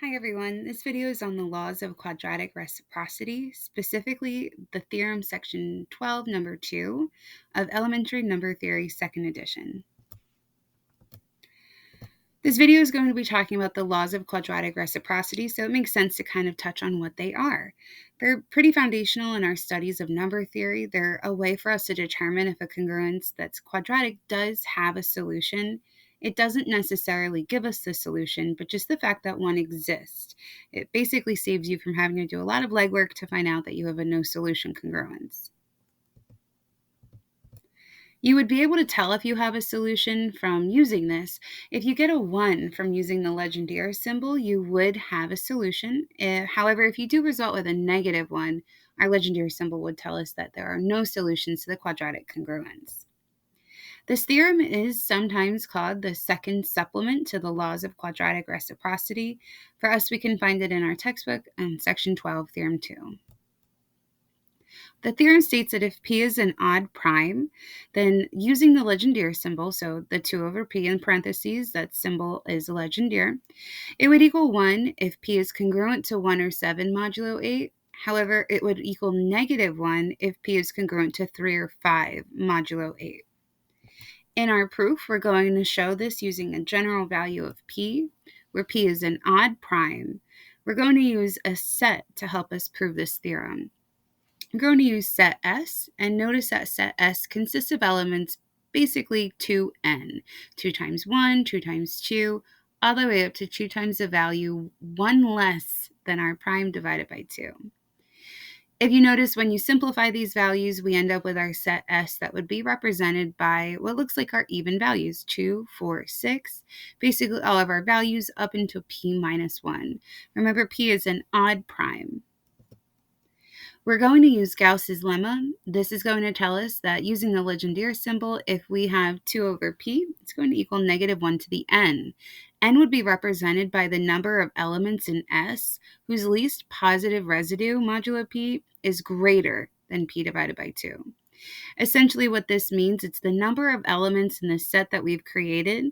Hi everyone, this video is on the laws of quadratic reciprocity, specifically the theorem section 12, number 2 of elementary number theory, second edition. This video is going to be talking about the laws of quadratic reciprocity, so it makes sense to kind of touch on what they are. They're pretty foundational in our studies of number theory. They're a way for us to determine if a congruence that's quadratic does have a solution. It doesn't necessarily give us the solution, but just the fact that one exists. It basically saves you from having to do a lot of legwork to find out that you have a no solution congruence. You would be able to tell if you have a solution from using this. If you get a 1 from using the Legendre symbol, you would have a solution. However, if you do result with a -1, our Legendre symbol would tell us that there are no solutions to the quadratic congruence. This theorem is sometimes called the second supplement to the laws of quadratic reciprocity. For us, we can find it in our textbook in section 12, theorem 2. The theorem states that if p is an odd prime, then using the Legendre symbol, so the 2 over p in parentheses, that symbol is Legendre, it would equal 1 if p is congruent to 1 or 7 modulo 8. However, it would equal -1 if p is congruent to 3 or 5 modulo 8. In our proof, we're going to show this using a general value of p, where p is an odd prime. We're going to use a set to help us prove this theorem. I'm going to use set S, and notice that set S consists of elements basically 2n. 2 times 1, 2 times 2, all the way up to 2 times the value 1 less than our prime divided by 2. If you notice, when you simplify these values, we end up with our set S that would be represented by what looks like our even values, 2, 4, 6, basically all of our values up into p minus 1. Remember, p is an odd prime. We're going to use Gauss's lemma. This is going to tell us that using the Legendre symbol, if we have 2 over p, it's going to equal -1 to the n. N would be represented by the number of elements in S whose least positive residue modulo p is greater than p divided by 2. Essentially what this means, it's the number of elements in the set that we've created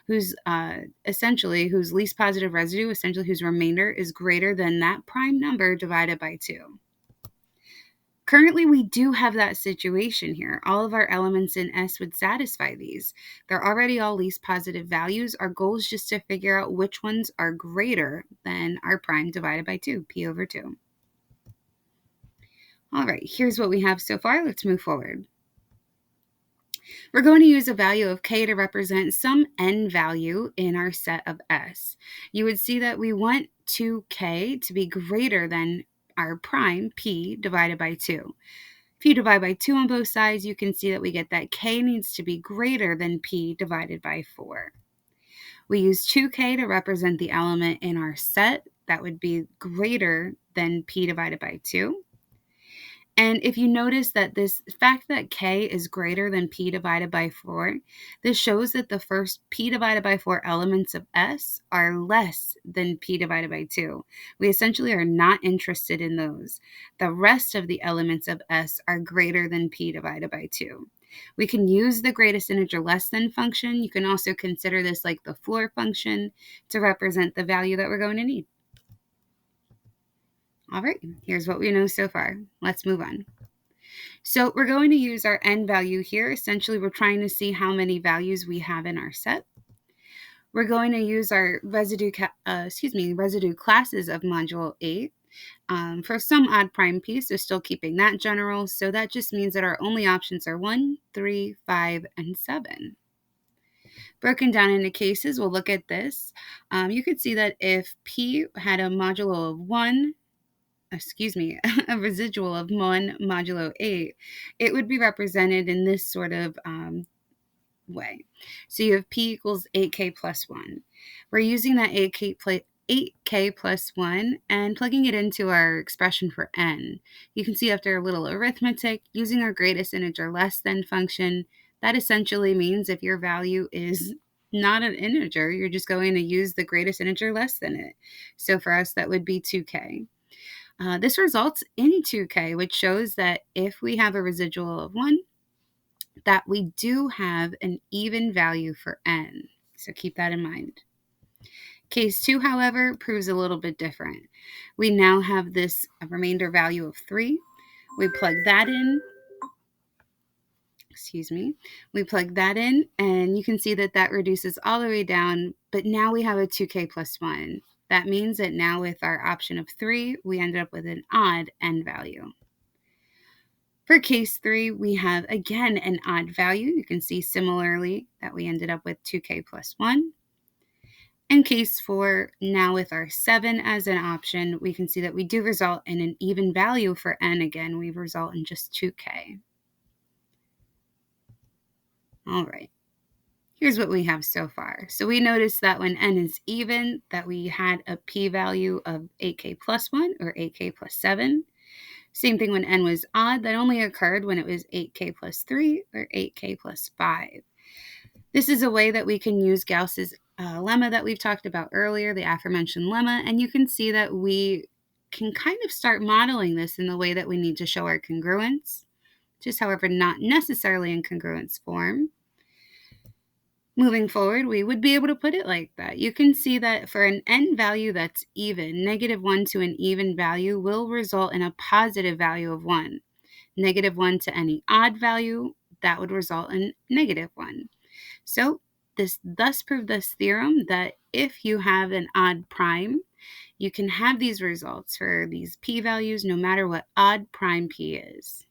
whose least positive residue, whose remainder is greater than that prime number divided by 2. Currently, we do have that situation here. All of our elements in S would satisfy these. They're already all least positive values. Our goal is just to figure out which ones are greater than our prime divided by 2, p over 2. All right, here's what we have so far. Let's move forward. We're going to use a value of k to represent some n value in our set of S. You would see that we want 2k to be greater than our prime, p, divided by 2. If you divide by 2 on both sides, you can see that we get that k needs to be greater than p divided by 4. We use 2k to represent the element in our set that would be greater than p divided by 2. And if you notice that this fact that k is greater than p divided by 4, this shows that the first p divided by 4 elements of S are less than p divided by 2. We essentially are not interested in those. The rest of the elements of S are greater than p divided by 2. We can use the greatest integer less than function. You can also consider this like the floor function to represent the value that we're going to need. All right, here's what we know so far. Let's move on. So we're going to use our n value here. Essentially, we're trying to see how many values we have in our set. We're going to use our residue classes of module 8 for some odd prime p, so still keeping that general. So that just means that our only options are 1, 3, 5, and 7. Broken down into cases, we'll look at this. You could see that if p had a modulo of 1, a residual of 1 modulo 8, it would be represented in this sort of way. So you have p equals 8k plus 1. We're using that 8k plus 1 and plugging it into our expression for n. You can see after a little arithmetic, using our greatest integer less than function, that essentially means if your value is not an integer, you're just going to use the greatest integer less than it. So for us, that would be 2k. This results in 2k, which shows that if we have a residual of 1, that we do have an even value for n. So keep that in mind. Case 2, however, proves a little bit different. We now have this remainder value of 3. We plug that in. We plug that in, and you can see that that reduces all the way down, but now we have a 2k plus 1. That means that now with our option of 3, we ended up with an odd n value. For case 3, we have again an odd value. You can see similarly that we ended up with 2k plus 1. In case 4, now with our 7 as an option, we can see that we do result in an even value for n again. We result in just 2k. All right. Here's what we have so far. So we noticed that when n is even, that we had a p-value of 8k plus 1 or 8k plus 7. Same thing when n was odd, that only occurred when it was 8k plus 3 or 8k plus 5. This is a way that we can use Gauss's lemma that we've talked about earlier, the aforementioned lemma, and you can see that we can kind of start modeling this in the way that we need to show our congruence, just however not necessarily in congruence form. Moving forward, we would be able to put it like that. You can see that for an n value that's even, -1 to an even value will result in a positive value of 1. -1 to any odd value, that would result in -1. So this thus proved this theorem that if you have an odd prime, you can have these results for these p-values no matter what odd prime p is.